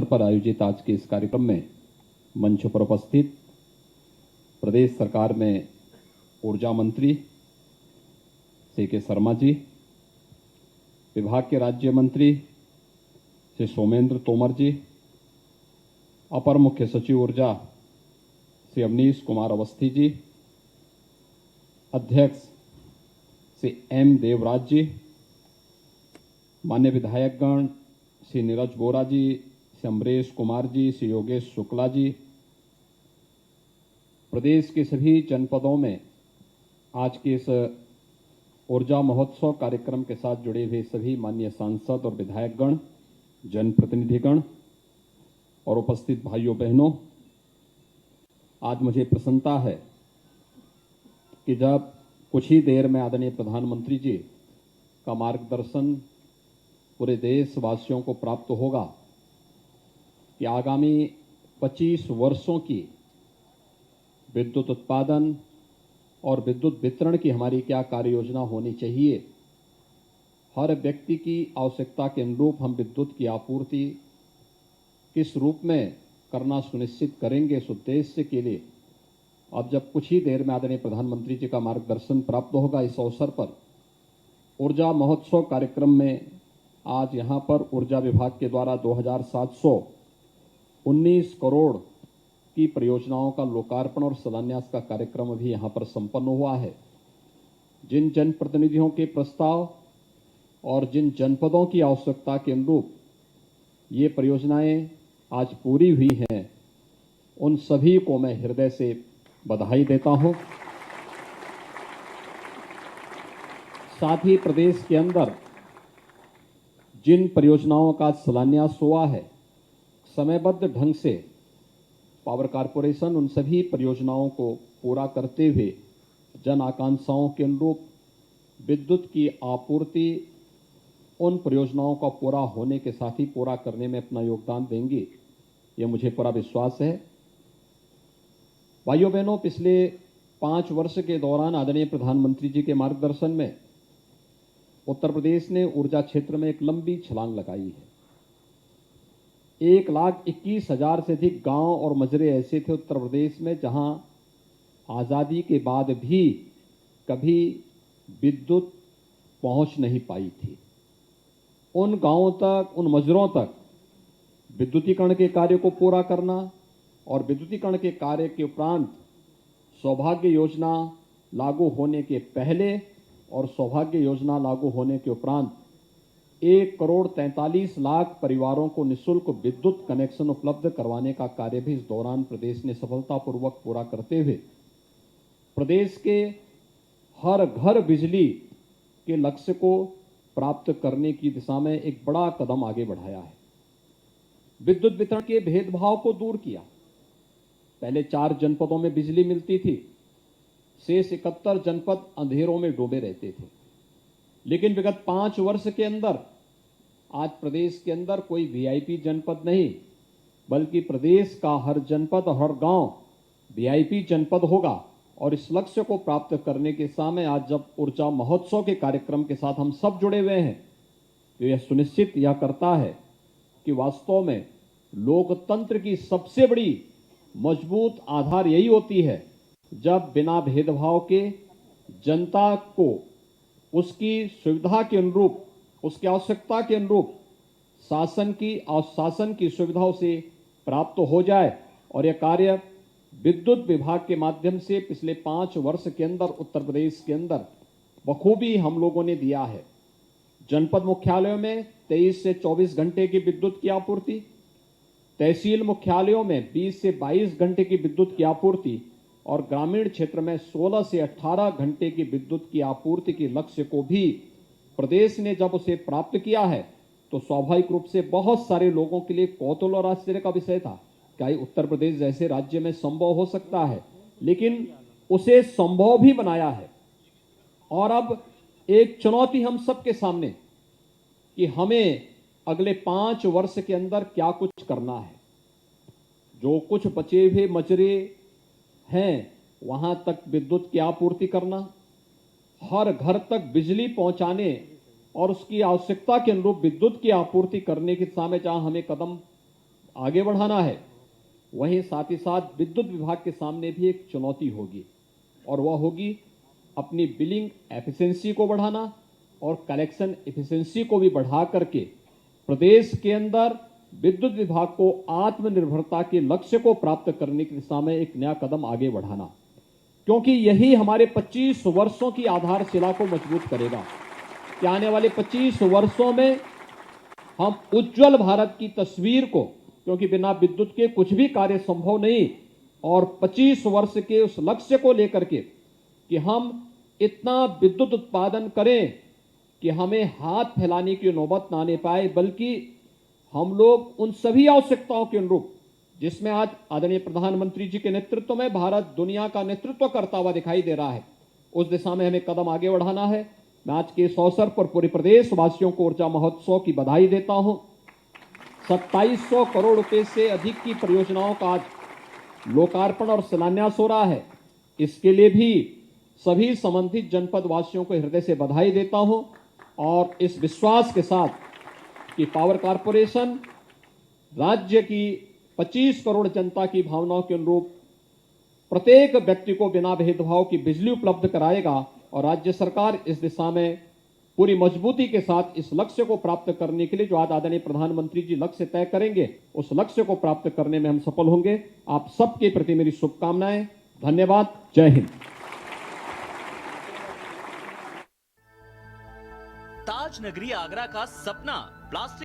पर आयोजित आज के इस कार्यक्रम में मंच पर उपस्थित प्रदेश सरकार में ऊर्जा मंत्री श्री के शर्मा जी, विभाग के राज्य मंत्री श्री सोमेंद्र तोमर जी, अपर मुख्य सचिव ऊर्जा श्री अवनीश कुमार अवस्थी जी, अध्यक्ष श्री एम देवराज जी, मान्य विधायकगण श्री नीरज बोरा जी, श्री अमरेश कुमार जी, श्री योगेश शुक्ला जी, प्रदेश के सभी जनपदों में आज के इस ऊर्जा महोत्सव कार्यक्रम के साथ जुड़े हुए सभी माननीय सांसद और विधायकगण, जनप्रतिनिधिगण और उपस्थित भाइयों बहनों, आज मुझे प्रसन्नता है कि जब कुछ ही देर में आदरणीय प्रधानमंत्री जी का मार्गदर्शन पूरे देशवासियों को प्राप्त होगा कि आगामी 25 वर्षों की विद्युत उत्पादन और विद्युत वितरण की हमारी क्या कार्य योजना होनी चाहिए। हर व्यक्ति की आवश्यकता के अनुरूप हम विद्युत की आपूर्ति किस रूप में करना सुनिश्चित करेंगे, इस उद्देश्य के लिए अब जब कुछ ही देर में आदरणीय प्रधानमंत्री जी का मार्गदर्शन प्राप्त होगा, इस अवसर पर ऊर्जा महोत्सव कार्यक्रम में आज यहाँ पर ऊर्जा विभाग के द्वारा 2719 करोड़ की परियोजनाओं का लोकार्पण और शिलान्यास का कार्यक्रम अभी यहाँ पर संपन्न हुआ है। जिन जनप्रतिनिधियों के प्रस्ताव और जिन जनपदों की आवश्यकता के अनुरूप ये परियोजनाएं आज पूरी हुई हैं, उन सभी को मैं हृदय से बधाई देता हूं। साथ ही प्रदेश के अंदर जिन परियोजनाओं का शिलान्यास हुआ है, समयबद्ध ढंग से पावर कारपोरेशन उन सभी परियोजनाओं को पूरा करते हुए जन आकांक्षाओं के अनुरूप विद्युत की आपूर्ति उन परियोजनाओं का पूरा होने के साथ ही पूरा करने में अपना योगदान देंगी, ये मुझे पूरा विश्वास है। भाइयों बहनों, पिछले 5 वर्ष के दौरान आदरणीय प्रधानमंत्री जी के मार्गदर्शन में उत्तर प्रदेश ने ऊर्जा क्षेत्र में एक लंबी छलांग लगाई है। 1,21,000 से अधिक गांव और मजरे ऐसे थे उत्तर प्रदेश में जहां आज़ादी के बाद भी कभी विद्युत पहुंच नहीं पाई थी। उन गांवों तक, उन मजरों तक विद्युतीकरण के कार्य को पूरा करना और विद्युतीकरण के कार्य के उपरांत सौभाग्य योजना लागू होने के पहले और सौभाग्य योजना लागू होने के उपरांत 1,43,00,000 परिवारों को निःशुल्क विद्युत कनेक्शन उपलब्ध करवाने का कार्य भी इस दौरान प्रदेश ने सफलतापूर्वक पूरा करते हुए प्रदेश के हर घर बिजली के लक्ष्य को प्राप्त करने की दिशा में एक बड़ा कदम आगे बढ़ाया है। विद्युत वितरण के भेदभाव को दूर किया। पहले 4 जनपदों में बिजली मिलती थी, शेष 71 जनपद अंधेरों में डूबे रहते थे। लेकिन विगत 5 वर्ष के अंदर आज प्रदेश के अंदर कोई वीआईपी जनपद नहीं, बल्कि प्रदेश का हर जनपद और हर गांव वीआईपी जनपद होगा। और इस लक्ष्य को प्राप्त करने के समय आज जब ऊर्जा महोत्सव के कार्यक्रम के साथ हम सब जुड़े हुए हैं, तो यह सुनिश्चित यह करता है कि वास्तव में लोकतंत्र की सबसे बड़ी मजबूत आधार यही होती है जब बिना भेदभाव के जनता को उसकी सुविधा के अनुरूप, उसकी आवश्यकता के अनुरूप शासन की सुविधाओं से प्राप्त हो जाए। और यह कार्य विद्युत विभाग के माध्यम से पिछले 5 वर्ष के अंदर उत्तर प्रदेश के अंदर बखूबी हम लोगों ने दिया है। जनपद मुख्यालयों में 23 से 24 घंटे की विद्युत की आपूर्ति, तहसील मुख्यालयों में 20 से 22 घंटे की विद्युत की आपूर्ति और ग्रामीण क्षेत्र में 16 से 18 घंटे की विद्युत की आपूर्ति के लक्ष्य को भी प्रदेश ने जब उसे प्राप्त किया है, तो स्वाभाविक रूप से बहुत सारे लोगों के लिए कौतूहल और आश्चर्य का विषय था। क्या उत्तर प्रदेश जैसे राज्य में संभव हो सकता है? लेकिन उसे संभव भी बनाया है। और अब एक चुनौती हम सबके सामने कि हमें अगले 5 वर्ष के अंदर क्या कुछ करना है। जो कुछ बचे हुए मजरे हैं वहां तक विद्युत की आपूर्ति करना, हर घर तक बिजली पहुंचाने और उसकी आवश्यकता के अनुरूप विद्युत की आपूर्ति करने की दिशा में जहां हमें कदम आगे बढ़ाना है, वहीं साथ ही साथ विद्युत विभाग के सामने भी एक चुनौती होगी, और वह होगी अपनी बिलिंग एफिशिएंसी को बढ़ाना और कलेक्शन एफिशिएंसी को भी बढ़ा करके प्रदेश के अंदर विद्युत विभाग को आत्मनिर्भरता के लक्ष्य को प्राप्त करने की दिशा में एक नया कदम आगे बढ़ाना, क्योंकि यही हमारे 25 वर्षों की आधारशिला को मजबूत करेगा कि आने वाले 25 वर्षों में हम उज्जवल भारत की तस्वीर को, क्योंकि बिना विद्युत के कुछ भी कार्य संभव नहीं, और 25 वर्ष के उस लक्ष्य को लेकर के कि हम इतना विद्युत उत्पादन करें कि हमें हाथ फैलाने की नौबत ना आने पाए, बल्कि हम लोग उन सभी आवश्यकताओं के अनुरूप, जिसमें आज आदरणीय प्रधानमंत्री जी के नेतृत्व में भारत दुनिया का नेतृत्व करता हुआ दिखाई दे रहा है, उस दिशा में हमें कदम आगे बढ़ाना है। मैं आज के इस अवसर पर पूरे प्रदेश वासियों को ऊर्जा महोत्सव की बधाई देता हूं। 2700 करोड़ रुपए से अधिक की परियोजनाओं का आज लोकार्पण और शिलान्यास हो रहा है। इसके लिए भी सभी संबंधित जनपद वासियों को हृदय से बधाई देता हूं, और इस विश्वास के साथ कि पावर कॉर्पोरेशन राज्य की 25 करोड़ जनता की भावनाओं के अनुरूप प्रत्येक व्यक्ति को बिना भेदभाव की बिजली उपलब्ध कराएगा, और राज्य सरकार इस दिशा में पूरी मजबूती के साथ इस लक्ष्य को प्राप्त करने के लिए जो आज आदरणीय प्रधानमंत्री जी लक्ष्य तय करेंगे, उस लक्ष्य को प्राप्त करने में हम सफल होंगे। आप सबके प्रति मेरी शुभकामनाएं। धन्यवाद। जय हिंद। ताज नगरी आगरा का सपना प्लास्टिक